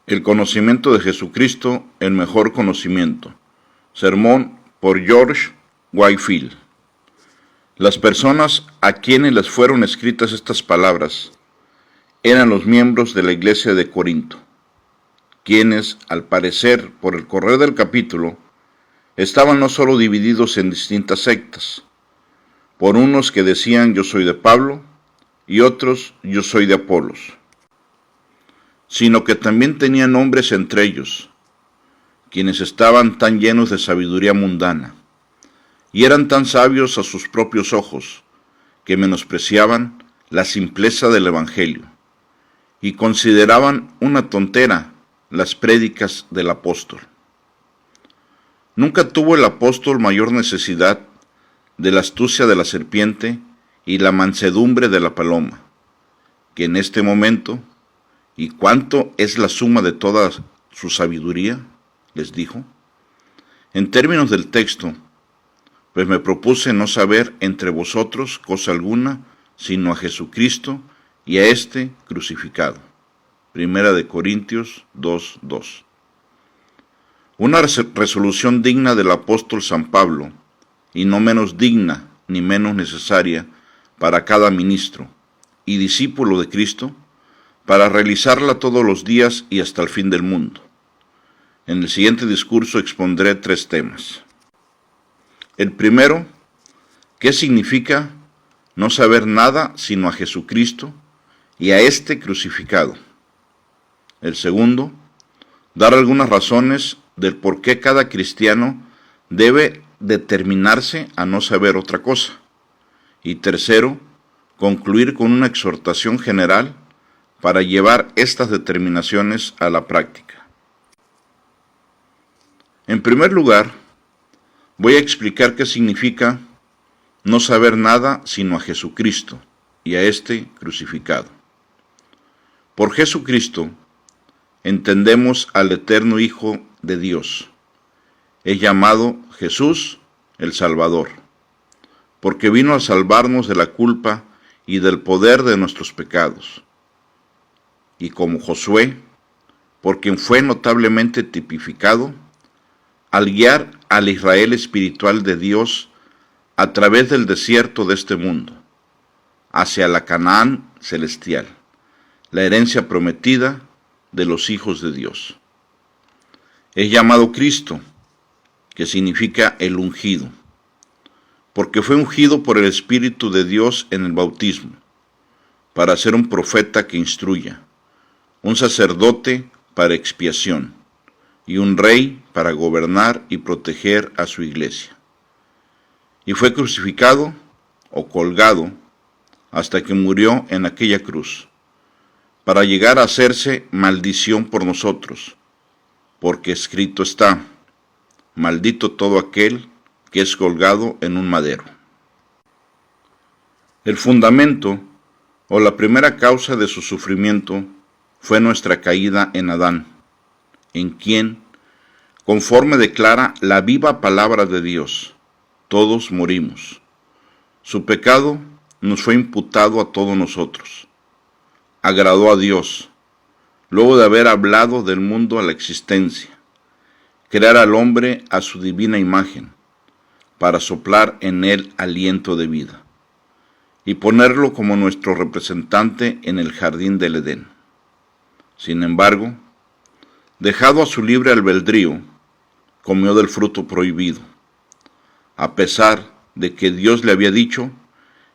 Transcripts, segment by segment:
El conocimiento de Jesucristo, el mejor conocimiento. Sermón por George Whitefield. Las personas a quienes les fueron escritas estas palabras eran los miembros de la iglesia de Corinto, quienes, al parecer, por el correr del capítulo, estaban no solo divididos en distintas sectas, por unos que decían yo soy de Pablo y otros yo soy de Apolos, sino que también tenían hombres entre ellos, quienes estaban tan llenos de sabiduría mundana, y eran tan sabios a sus propios ojos, que menospreciaban la simpleza del Evangelio, y consideraban una tontera las prédicas del apóstol. Nunca tuvo el apóstol mayor necesidad de la astucia de la serpiente y la mansedumbre de la paloma, que en este momento, ¿y cuánto es la suma de toda su sabiduría?, les dijo. En términos del texto, pues me propuse no saber entre vosotros cosa alguna, sino a Jesucristo y a este crucificado. Primera de Corintios 2:2. Una resolución digna del apóstol San Pablo, y no menos digna ni menos necesaria para cada ministro y discípulo de Cristo, para realizarla todos los días y hasta el fin del mundo. En el siguiente discurso expondré 3 temas. El primero, ¿qué significa no saber nada sino a Jesucristo y a este crucificado? El segundo, dar algunas razones del por qué cada cristiano debe determinarse a no saber otra cosa. Y tercero, concluir con una exhortación general para llevar estas determinaciones a la práctica. En primer lugar, voy a explicar qué significa no saber nada sino a Jesucristo y a este crucificado. Por Jesucristo entendemos al eterno Hijo de Dios. Es llamado Jesús el Salvador, porque vino a salvarnos de la culpa y del poder de nuestros pecados. Y como Josué, por quien fue notablemente tipificado, al guiar al Israel espiritual de Dios a través del desierto de este mundo, hacia la Canaán celestial, la herencia prometida de los hijos de Dios. Es llamado Cristo, que significa el ungido, porque fue ungido por el Espíritu de Dios en el bautismo, para ser un profeta que instruya, un sacerdote para expiación, y un rey para gobernar y proteger a su iglesia. Y fue crucificado o colgado hasta que murió en aquella cruz, para llegar a hacerse maldición por nosotros, porque escrito está, maldito todo aquel que es colgado en un madero. El fundamento o la primera causa de su sufrimiento fue nuestra caída en Adán, en quien, conforme declara la viva palabra de Dios, todos morimos. Su pecado nos fue imputado a todos nosotros. Agradó a Dios, luego de haber hablado del mundo a la existencia, crear al hombre a su divina imagen, para soplar en él aliento de vida, y ponerlo como nuestro representante en el jardín del Edén. Sin embargo, dejado a su libre albedrío, comió del fruto prohibido, a pesar de que Dios le había dicho,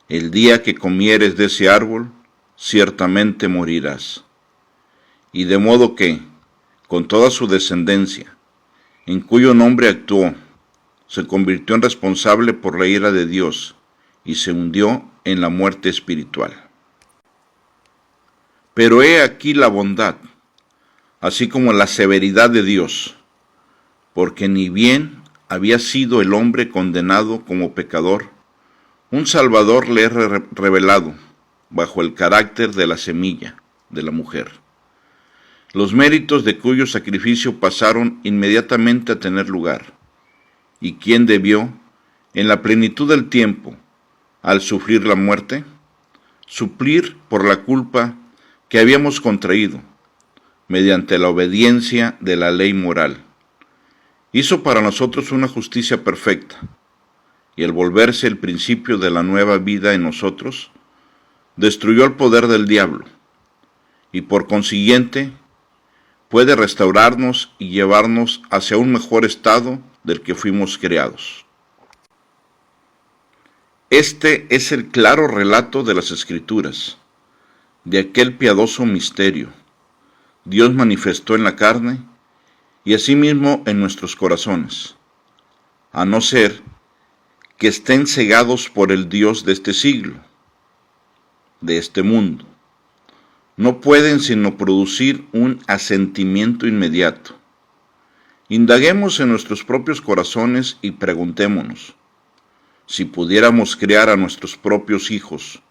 el día que comieres de ese árbol, ciertamente morirás. Y de modo que, con toda su descendencia, en cuyo nombre actuó, se convirtió en responsable por la ira de Dios y se hundió en la muerte espiritual. Pero he aquí la bondad, así como la severidad de Dios, porque ni bien había sido el hombre condenado como pecador, un Salvador le es revelado bajo el carácter de la semilla de la mujer, los méritos de cuyo sacrificio pasaron inmediatamente a tener lugar, y quien debió, en la plenitud del tiempo, al sufrir la muerte, suplir por la culpa que habíamos contraído, mediante la obediencia de la ley moral. Hizo para nosotros una justicia perfecta, y al volverse el principio de la nueva vida en nosotros, destruyó el poder del diablo, y por consiguiente puede restaurarnos y llevarnos hacia un mejor estado del que fuimos creados. Este es el claro relato de las Escrituras, de aquel piadoso misterio. Dios manifestó en la carne y asimismo en nuestros corazones, a no ser que estén cegados por el Dios de este siglo, de este mundo. No pueden sino producir un asentimiento inmediato. Indaguemos en nuestros propios corazones y preguntémonos, si pudiéramos criar a nuestros propios hijos,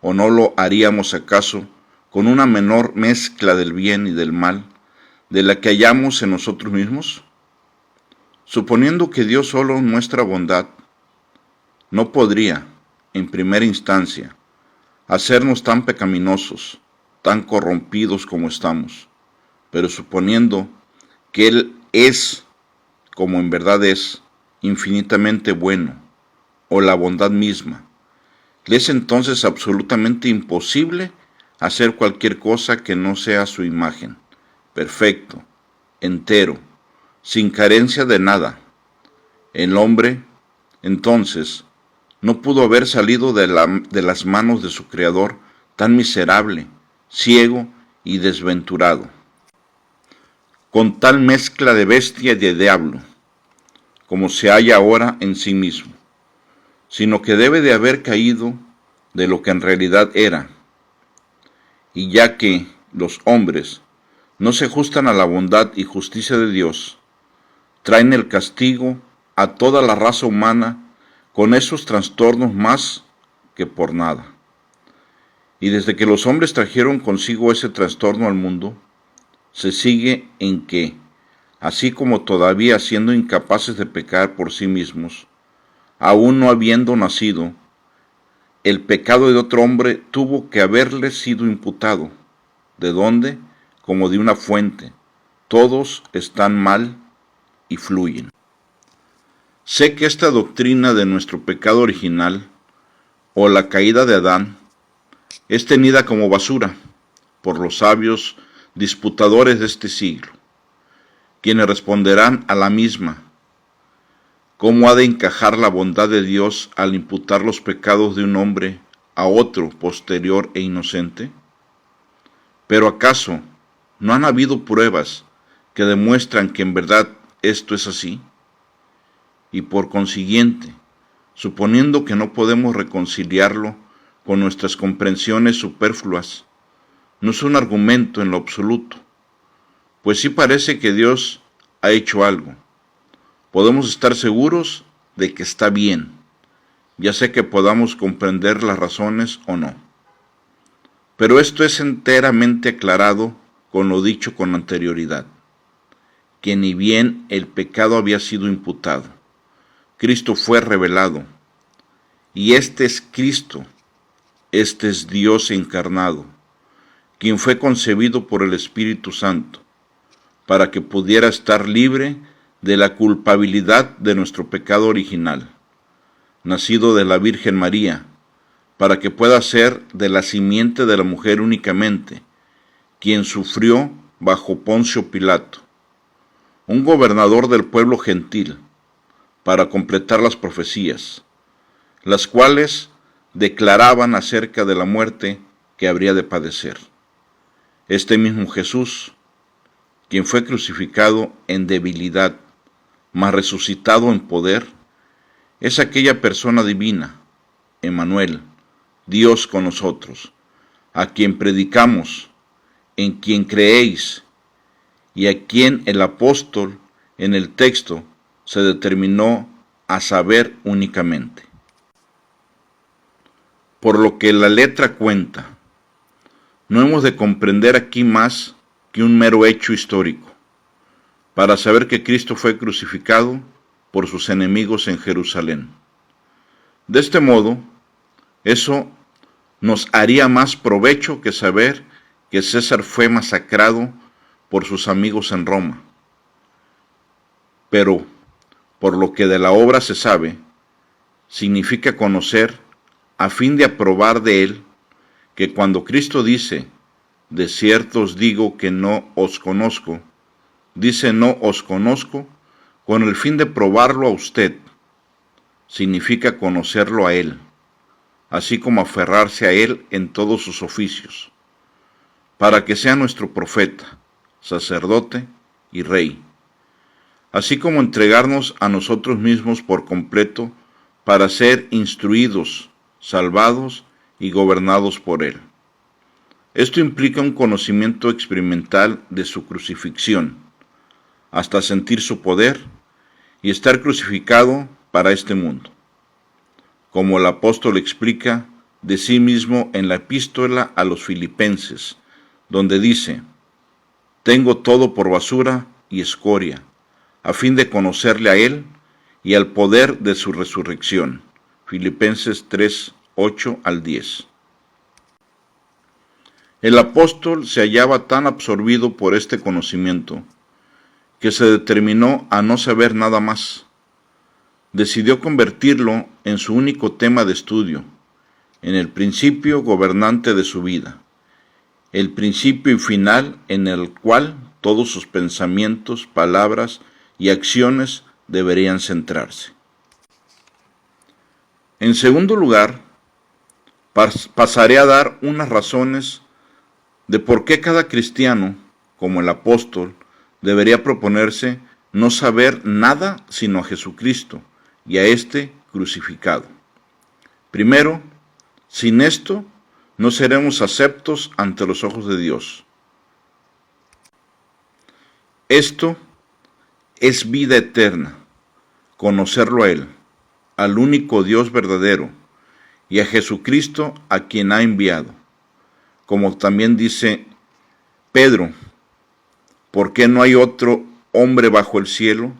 ¿o no lo haríamos acaso con una menor mezcla del bien y del mal de la que hallamos en nosotros mismos? Suponiendo que Dios solo muestra bondad, no podría, en primera instancia, hacernos tan pecaminosos, tan corrompidos como estamos, pero suponiendo que Él es, como en verdad es, infinitamente bueno, o la bondad misma, ¿le es entonces absolutamente imposible hacer cualquier cosa que no sea su imagen, perfecto, entero, sin carencia de nada? El hombre, entonces, no pudo haber salido de las manos de su Creador tan miserable, ciego y desventurado, con tal mezcla de bestia y de diablo, como se halla ahora en sí mismo, sino que debe de haber caído de lo que en realidad era. Y ya que los hombres no se ajustan a la bondad y justicia de Dios, traen el castigo a toda la raza humana con esos trastornos más que por nada. Y desde que los hombres trajeron consigo ese trastorno al mundo, se sigue en que, así como todavía siendo incapaces de pecar por sí mismos, aún no habiendo nacido, el pecado de otro hombre tuvo que haberle sido imputado, de donde, como de una fuente, todos están mal y fluyen. Sé que esta doctrina de nuestro pecado original, o la caída de Adán, es tenida como basura por los sabios disputadores de este siglo, quienes responderán a la misma: ¿cómo ha de encajar la bondad de Dios al imputar los pecados de un hombre a otro posterior e inocente? ¿Pero acaso no han habido pruebas que demuestran que en verdad esto es así? Y por consiguiente, suponiendo que no podemos reconciliarlo con nuestras comprensiones superfluas, no es un argumento en lo absoluto, pues sí parece que Dios ha hecho algo. Podemos estar seguros de que está bien, ya sea que podamos comprender las razones o no. Pero esto es enteramente aclarado con lo dicho con anterioridad, que ni bien el pecado había sido imputado, Cristo fue revelado, y este es Cristo, este es Dios encarnado, quien fue concebido por el Espíritu Santo, para que pudiera estar libre de la culpabilidad de nuestro pecado original, nacido de la Virgen María, para que pueda ser de la simiente de la mujer únicamente, quien sufrió bajo Poncio Pilato, un gobernador del pueblo gentil, para completar las profecías, las cuales declaraban acerca de la muerte que habría de padecer. Este mismo Jesús, quien fue crucificado en debilidad, mas resucitado en poder, es aquella persona divina, Emmanuel, Dios con nosotros, a quien predicamos, en quien creéis, y a quien el apóstol en el texto se determinó a saber únicamente. Por lo que la letra cuenta, no hemos de comprender aquí más que un mero hecho histórico, para saber que Cristo fue crucificado por sus enemigos en Jerusalén. De este modo, eso nos haría más provecho que saber que César fue masacrado por sus amigos en Roma. Pero, por lo que de la obra se sabe, significa conocer a fin de aprobar de él que cuando Cristo dice, de cierto os digo que no os conozco, dice no os conozco con el fin de probarlo a usted, significa conocerlo a él, así como aferrarse a él en todos sus oficios, para que sea nuestro profeta, sacerdote y rey, así como entregarnos a nosotros mismos por completo para ser instruidos, salvados y gobernados por él. Esto implica un conocimiento experimental de su crucifixión, hasta sentir su poder y estar crucificado para este mundo, como el apóstol explica de sí mismo en la epístola a los Filipenses, donde dice, tengo todo por basura y escoria, a fin de conocerle a él y al poder de su resurrección. Filipenses 3, 8 al 10. El apóstol se hallaba tan absorbido por este conocimiento que se determinó a no saber nada más. Decidió convertirlo en su único tema de estudio, en el principio gobernante de su vida, el principio y final en el cual todos sus pensamientos, palabras y acciones deberían centrarse. En segundo lugar, pasaré a dar unas razones de por qué cada cristiano, como el apóstol, debería proponerse no saber nada sino a Jesucristo y a éste crucificado. Primero, sin esto no seremos aceptos ante los ojos de Dios. Esto es vida eterna, conocerlo a Él, al único Dios verdadero, y a Jesucristo a quien ha enviado. Como también dice Pedro, ¿por qué no hay otro hombre bajo el cielo,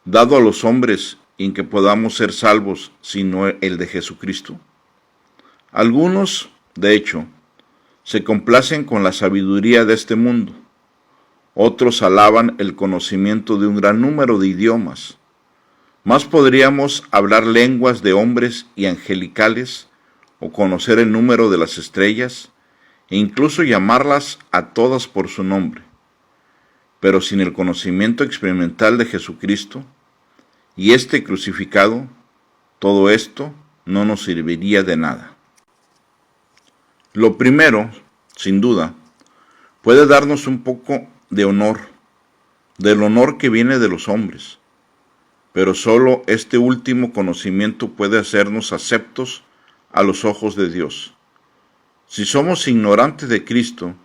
dado a los hombres en que podamos ser salvos, sino el de Jesucristo? Algunos, de hecho, se complacen con la sabiduría de este mundo. Otros alaban el conocimiento de un gran número de idiomas. Más podríamos hablar lenguas de hombres y angelicales, o conocer el número de las estrellas, e incluso llamarlas a todas por su nombre. Pero sin el conocimiento experimental de Jesucristo y este crucificado, todo esto no nos serviría de nada. Lo primero, sin duda, puede darnos un poco de honor, del honor que viene de los hombres, pero solo este último conocimiento puede hacernos aceptos a los ojos de Dios. Si somos ignorantes de Cristo,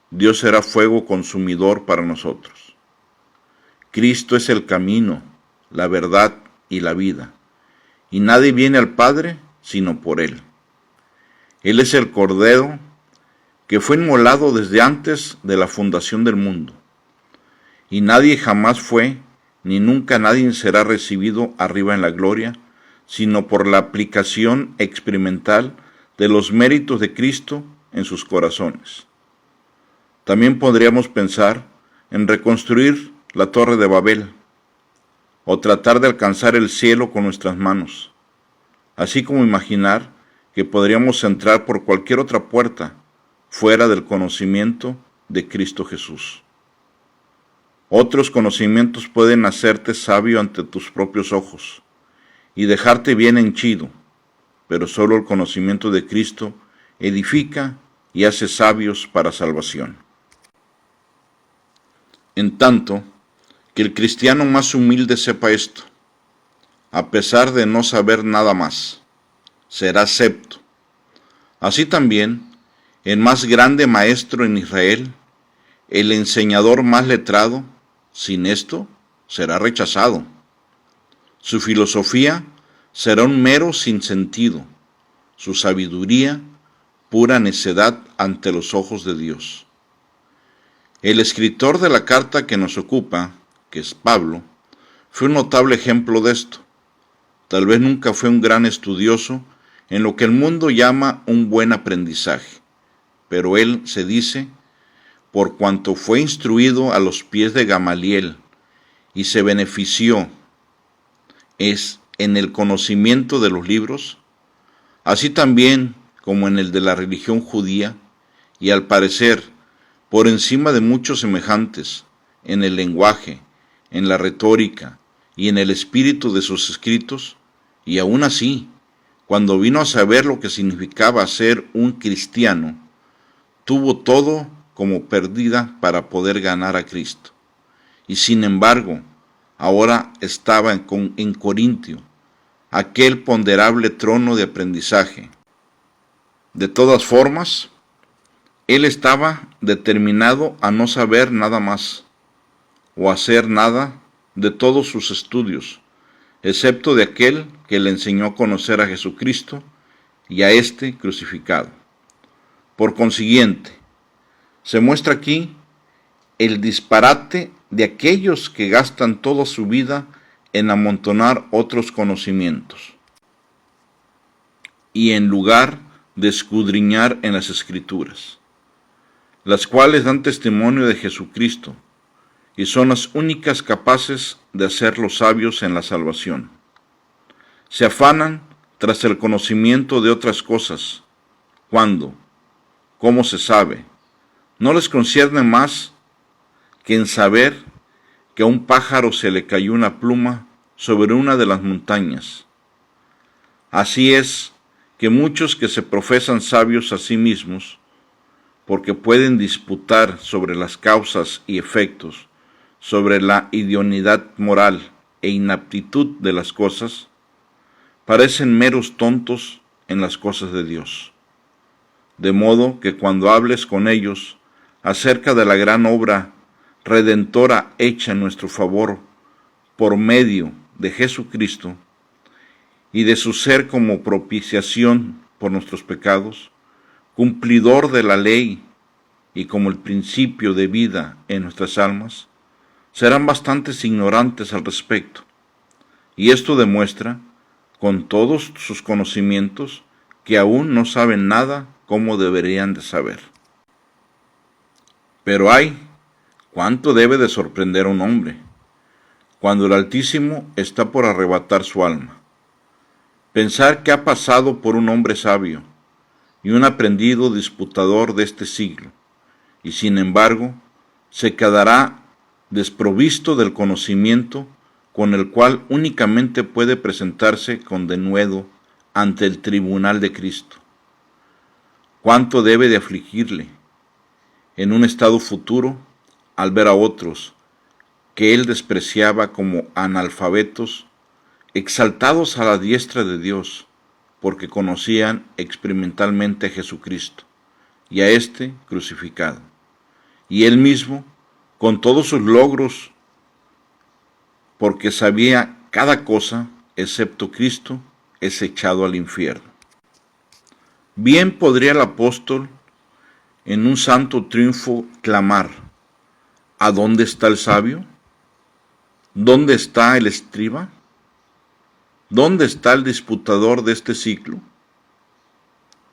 Dios será fuego consumidor para nosotros. Cristo es el camino, la verdad y la vida, y nadie viene al Padre sino por Él. Él es el Cordero que fue inmolado desde antes de la fundación del mundo, y nadie jamás fue, ni nunca nadie será recibido arriba en la gloria, sino por la aplicación experimental de los méritos de Cristo en sus corazones. También podríamos pensar en reconstruir la Torre de Babel, o tratar de alcanzar el cielo con nuestras manos, así como imaginar que podríamos entrar por cualquier otra puerta fuera del conocimiento de Cristo Jesús. Otros conocimientos pueden hacerte sabio ante tus propios ojos y dejarte bien henchido, pero solo el conocimiento de Cristo edifica y hace sabios para salvación. En tanto, que el cristiano más humilde sepa esto, a pesar de no saber nada más, será acepto. Así también, el más grande maestro en Israel, el enseñador más letrado, sin esto, será rechazado. Su filosofía será un mero sinsentido, su sabiduría pura necedad ante los ojos de Dios. El escritor de la carta que nos ocupa, que es Pablo, fue un notable ejemplo de esto. Tal vez nunca fue un gran estudioso en lo que el mundo llama un buen aprendizaje, pero él se dice, por cuanto fue instruido a los pies de Gamaliel y se benefició en el conocimiento de los libros, así también como en el de la religión judía, y al parecer, por encima de muchos semejantes, en el lenguaje, en la retórica y en el espíritu de sus escritos, y aún así, cuando vino a saber lo que significaba ser un cristiano, tuvo todo como pérdida para poder ganar a Cristo. Y sin embargo, ahora estaba en Corintio, aquel ponderable trono de aprendizaje. De todas formas, él estaba determinado a no saber nada más, o hacer nada de todos sus estudios, excepto de aquel que le enseñó a conocer a Jesucristo y a éste crucificado. Por consiguiente, se muestra aquí el disparate de aquellos que gastan toda su vida en amontonar otros conocimientos, y en lugar de escudriñar en las Escrituras, las cuales dan testimonio de Jesucristo, y son las únicas capaces de hacerlos sabios en la salvación. Se afanan tras el conocimiento de otras cosas, cuando, ¿cómo se sabe?, no les concierne más que en saber que a un pájaro se le cayó una pluma sobre una de las montañas. Así es que muchos que se profesan sabios a sí mismos, porque pueden disputar sobre las causas y efectos, sobre la idoneidad moral e inaptitud de las cosas, parecen meros tontos en las cosas de Dios. De modo que cuando hables con ellos acerca de la gran obra redentora hecha en nuestro favor por medio de Jesucristo y de su ser como propiciación por nuestros pecados, cumplidor de la ley y como el principio de vida en nuestras almas, serán bastantes ignorantes al respecto. Y esto demuestra, con todos sus conocimientos, que aún no saben nada como deberían de saber. Pero ay, cuánto debe de sorprender a un hombre, cuando el Altísimo está por arrebatar su alma. Pensar que ha pasado por un hombre sabio y un aprendido disputador de este siglo, y sin embargo se quedará desprovisto del conocimiento con el cual únicamente puede presentarse con denuedo ante el tribunal de Cristo. Cuánto debe de afligirle en un estado futuro al ver a otros que él despreciaba como analfabetos, exaltados a la diestra de Dios, porque conocían experimentalmente a Jesucristo y a éste crucificado. Y él mismo, con todos sus logros, porque sabía cada cosa, excepto Cristo, es echado al infierno. Bien podría el apóstol, en un santo triunfo, clamar: ¿a dónde está el sabio? ¿Dónde está el escriba? ¿Dónde está el disputador de este siglo?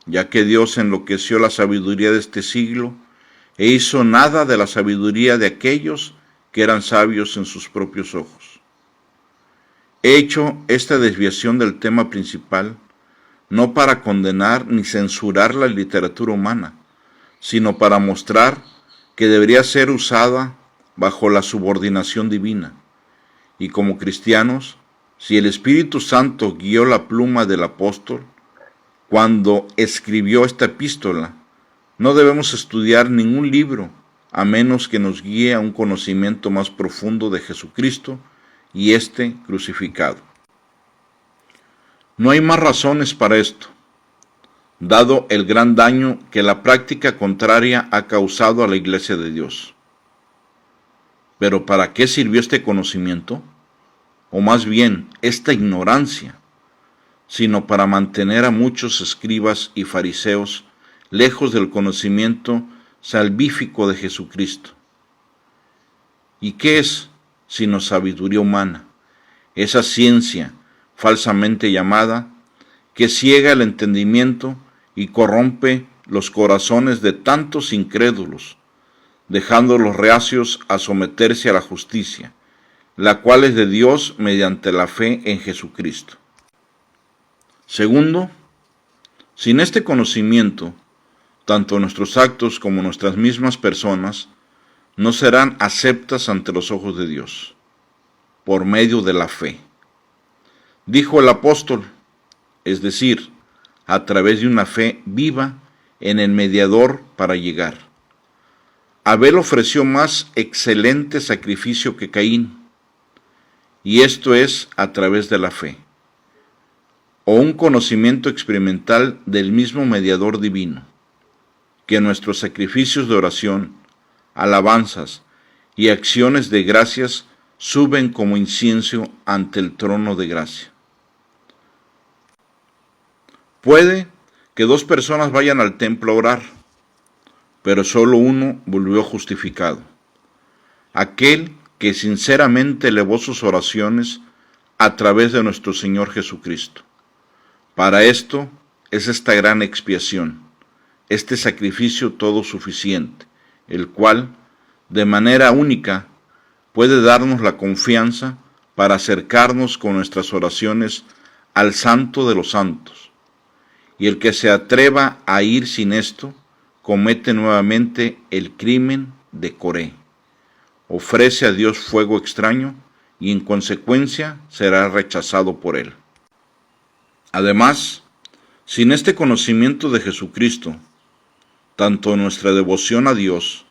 Ya que Dios enloqueció la sabiduría de este siglo e hizo nada de la sabiduría de aquellos que eran sabios en sus propios ojos. He hecho esta desviación del tema principal no para condenar ni censurar la literatura humana, sino para mostrar que debería ser usada bajo la subordinación divina. Y como cristianos, si el Espíritu Santo guió la pluma del apóstol cuando escribió esta epístola, no debemos estudiar ningún libro a menos que nos guíe a un conocimiento más profundo de Jesucristo y éste crucificado. No hay más razones para esto, dado el gran daño que la práctica contraria ha causado a la Iglesia de Dios. Pero ¿para qué sirvió este conocimiento? O más bien, esta ignorancia, sino para mantener a muchos escribas y fariseos lejos del conocimiento salvífico de Jesucristo. ¿Y qué es sino sabiduría humana? Esa ciencia falsamente llamada, que ciega el entendimiento y corrompe los corazones de tantos incrédulos, dejando los reacios a someterse a la justicia, la cual es de Dios mediante la fe en Jesucristo. Segundo, sin este conocimiento, tanto nuestros actos como nuestras mismas personas no serán aceptas ante los ojos de Dios, por medio de la fe. Dijo el apóstol, es decir, a través de una fe viva en el mediador para llegar. Abel ofreció más excelente sacrificio que Caín, y esto es a través de la fe, o un conocimiento experimental del mismo mediador divino, que nuestros sacrificios de oración, alabanzas y acciones de gracias suben como incienso ante el trono de gracia. Puede que dos personas vayan al templo a orar, pero solo uno volvió justificado, aquel que sinceramente elevó sus oraciones a través de nuestro Señor Jesucristo. Para esto es esta gran expiación, este sacrificio todo suficiente, el cual, de manera única, puede darnos la confianza para acercarnos con nuestras oraciones al Santo de los Santos. Y el que se atreva a ir sin esto, comete nuevamente el crimen de Coré. Ofrece a Dios fuego extraño y en consecuencia será rechazado por él. Además, sin este conocimiento de Jesucristo, tanto nuestra devoción a Dios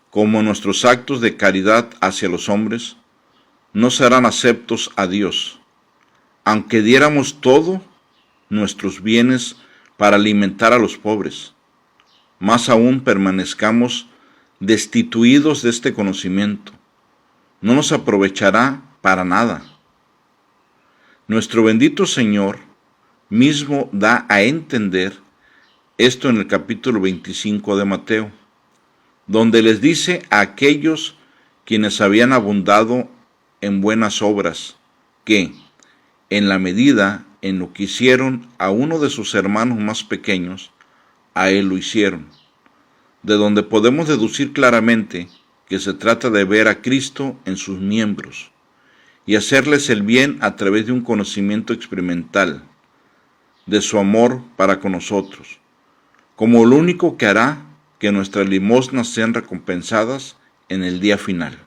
como nuestros actos de caridad hacia los hombres no serán aceptos a Dios, aunque diéramos todo nuestros bienes para alimentar a los pobres. Más aún permanezcamos destituidos de este conocimiento. No nos aprovechará para nada. Nuestro bendito Señor mismo da a entender esto en el capítulo 25 de Mateo, donde les dice a aquellos quienes habían abundado en buenas obras, que, en la medida en lo que hicieron a uno de sus hermanos más pequeños, a él lo hicieron, de donde podemos deducir claramente que se trata de ver a Cristo en sus miembros y hacerles el bien a través de un conocimiento experimental de su amor para con nosotros, como lo único que hará que nuestras limosnas sean recompensadas en el día final.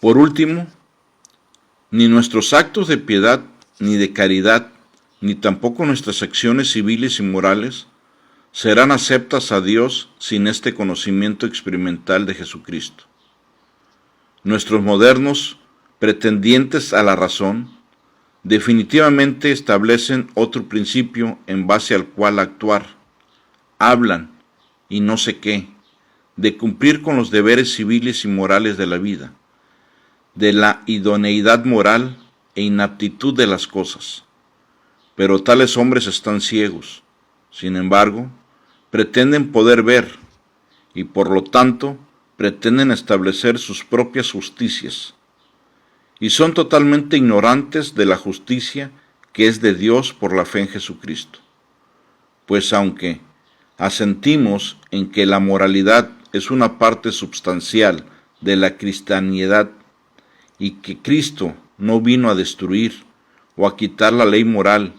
Por último, ni nuestros actos de piedad ni de caridad, ni tampoco nuestras acciones civiles y morales serán aceptas a Dios sin este conocimiento experimental de Jesucristo. Nuestros modernos pretendientes a la razón definitivamente establecen otro principio en base al cual actuar. Hablan, y no sé qué, de cumplir con los deberes civiles y morales de la vida, de la idoneidad moral e inaptitud de las cosas. Pero tales hombres están ciegos. Sin embargo, pretenden poder ver, y por lo tanto pretenden establecer sus propias justicias, y son totalmente ignorantes de la justicia que es de Dios por la fe en Jesucristo. Pues aunque asentimos en que la moralidad es una parte substancial de la cristianidad y que Cristo no vino a destruir o a quitar la ley moral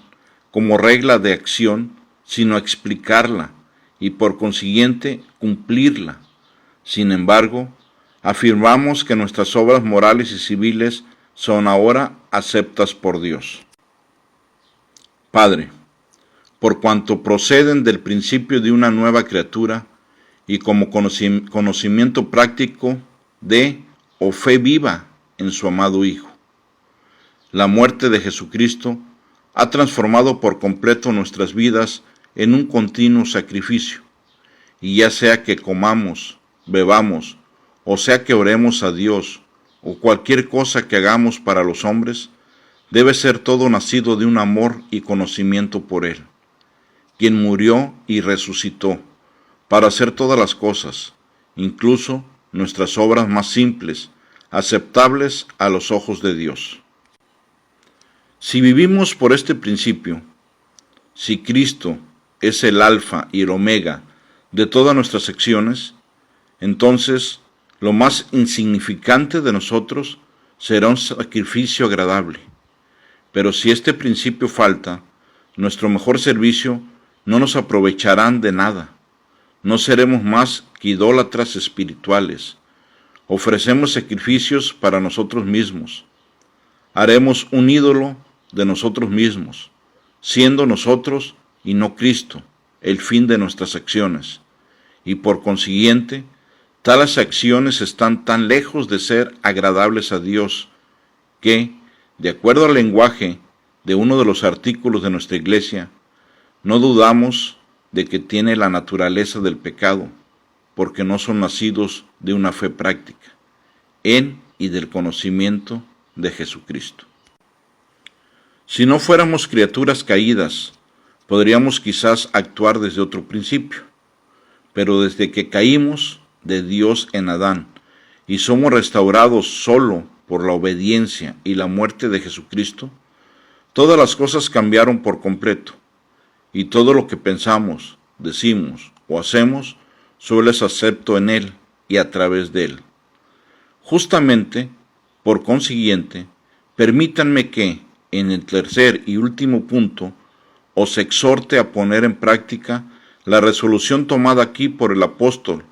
como regla de acción, sino a explicarla y por consiguiente cumplirla. Sin embargo, afirmamos que nuestras obras morales y civiles son ahora aceptas por Dios. Padre, por cuanto proceden del principio de una nueva criatura y como conocimiento práctico de o fe viva en su amado Hijo, la muerte de Jesucristo ha transformado por completo nuestras vidas en un continuo sacrificio, y ya sea que comamos, bebamos, o sea que oremos a Dios, o cualquier cosa que hagamos para los hombres, debe ser todo nacido de un amor y conocimiento por Él, quien murió y resucitó para hacer todas las cosas, incluso nuestras obras más simples, aceptables a los ojos de Dios. Si vivimos por este principio, si Cristo es el alfa y el omega de todas nuestras acciones, entonces lo más insignificante de nosotros será un sacrificio agradable. Pero si este principio falta, nuestro mejor servicio no nos aprovecharán de nada. No seremos más que idólatras espirituales. Ofrecemos sacrificios para nosotros mismos. Haremos un ídolo de nosotros mismos, siendo nosotros y no Cristo el fin de nuestras acciones. Y por consiguiente, tales acciones están tan lejos de ser agradables a Dios que, de acuerdo al lenguaje de uno de los artículos de nuestra iglesia, no dudamos de que tiene la naturaleza del pecado, porque no son nacidos de una fe práctica, en y del conocimiento de Jesucristo. Si no fuéramos criaturas caídas, podríamos quizás actuar desde otro principio, pero desde que caímos de Dios en Adán y somos restaurados solo por la obediencia y la muerte de Jesucristo, todas las cosas cambiaron por completo, y todo lo que pensamos, decimos o hacemos solo es acepto en Él y a través de Él. Justamente, por consiguiente, permítanme que, en el tercer y último punto, os exhorte a poner en práctica la resolución tomada aquí por el apóstol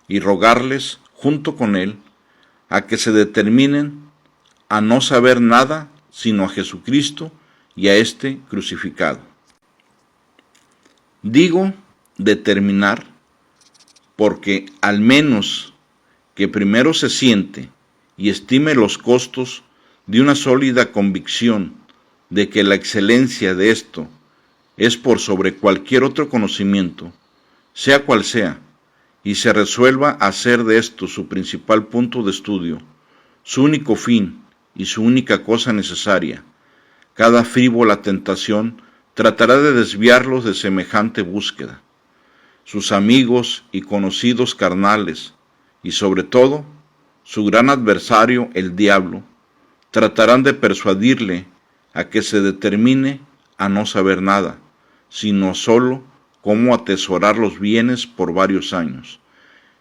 y rogarles, junto con él, a que se determinen a no saber nada sino a Jesucristo y a este crucificado. Digo determinar porque al menos que primero se siente y estime los costos de una sólida convicción de que la excelencia de esto es por sobre cualquier otro conocimiento, sea cual sea, y se resuelva a hacer de esto su principal punto de estudio, su único fin y su única cosa necesaria, cada frívola tentación tratará de desviarlos de semejante búsqueda. Sus amigos y conocidos carnales, y sobre todo, su gran adversario, el diablo, tratarán de persuadirle a que se determine a no saber nada, sino solo cómo atesorar los bienes por varios años,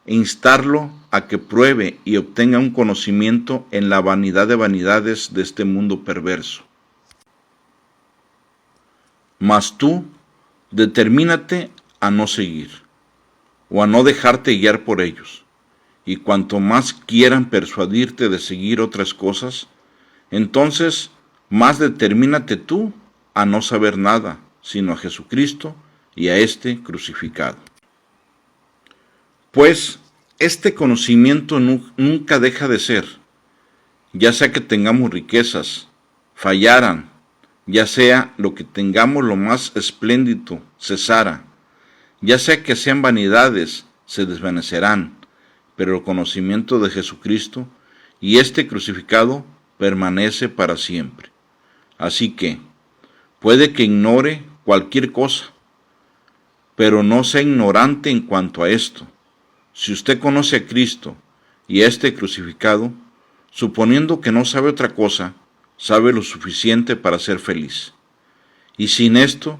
e instarlo a que pruebe y obtenga un conocimiento en la vanidad de vanidades de este mundo perverso. Mas tú, determínate a no seguir, o a no dejarte guiar por ellos, y cuanto más quieran persuadirte de seguir otras cosas, entonces más determínate tú a no saber nada, sino a Jesucristo y a este crucificado. Pues este conocimiento nunca deja de ser, ya sea que tengamos riquezas, fallaran, ya sea lo que tengamos lo más espléndido cesara, ya sea que sean vanidades, se desvanecerán, pero el conocimiento de Jesucristo y este crucificado permanece para siempre. Así que, puede que ignore cualquier cosa, pero no sea ignorante en cuanto a esto. Si usted conoce a Cristo y a este crucificado, suponiendo que no sabe otra cosa, sabe lo suficiente para ser feliz. Y sin esto,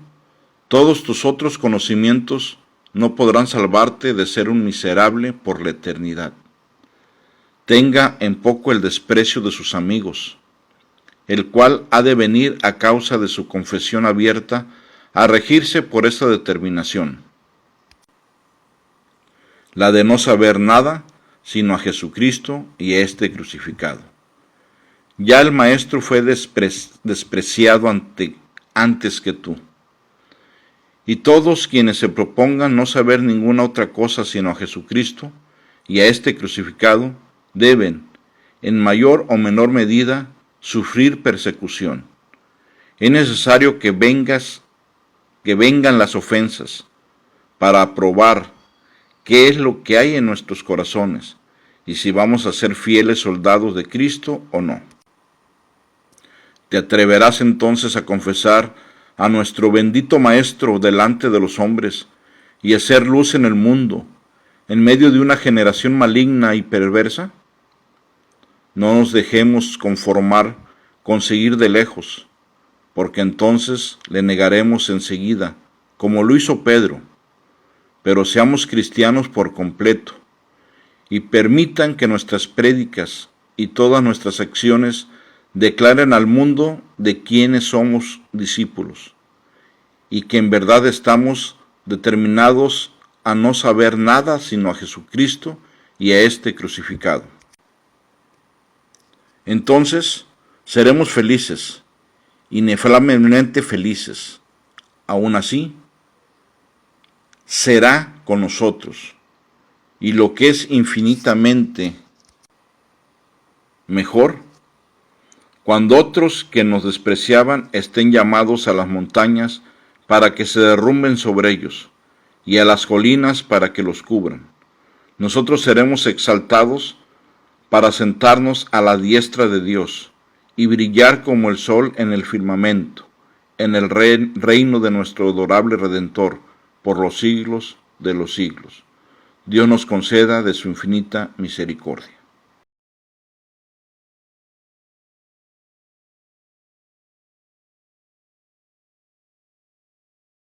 todos tus otros conocimientos no podrán salvarte de ser un miserable por la eternidad. Tenga en poco el desprecio de sus amigos, el cual ha de venir a causa de su confesión abierta a regirse por esta determinación, la de no saber nada sino a Jesucristo y a este crucificado. Ya el Maestro fue despreciado antes que tú. Y todos quienes se propongan no saber ninguna otra cosa sino a Jesucristo y a este crucificado, deben, en mayor o menor medida, sufrir persecución. Es necesario que vengan las ofensas para probar qué es lo que hay en nuestros corazones y si vamos a ser fieles soldados de Cristo o no. ¿Te atreverás entonces a confesar a nuestro bendito Maestro delante de los hombres y hacer luz en el mundo, en medio de una generación maligna y perversa? No nos dejemos conformar con seguir de lejos, porque entonces le negaremos enseguida, como lo hizo Pedro, pero seamos cristianos por completo, y permitan que nuestras prédicas y todas nuestras acciones declaren al mundo de quiénes somos discípulos y que en verdad estamos determinados a no saber nada sino a Jesucristo y a este crucificado. Entonces seremos felices, inefablemente felices. Aún así, será con nosotros, y lo que es infinitamente mejor, cuando otros que nos despreciaban estén llamados a las montañas para que se derrumben sobre ellos, y a las colinas para que los cubran. Nosotros seremos exaltados para sentarnos a la diestra de Dios y brillar como el sol en el firmamento, en el reino de nuestro adorable Redentor, por los siglos de los siglos. Dios nos conceda de su infinita misericordia.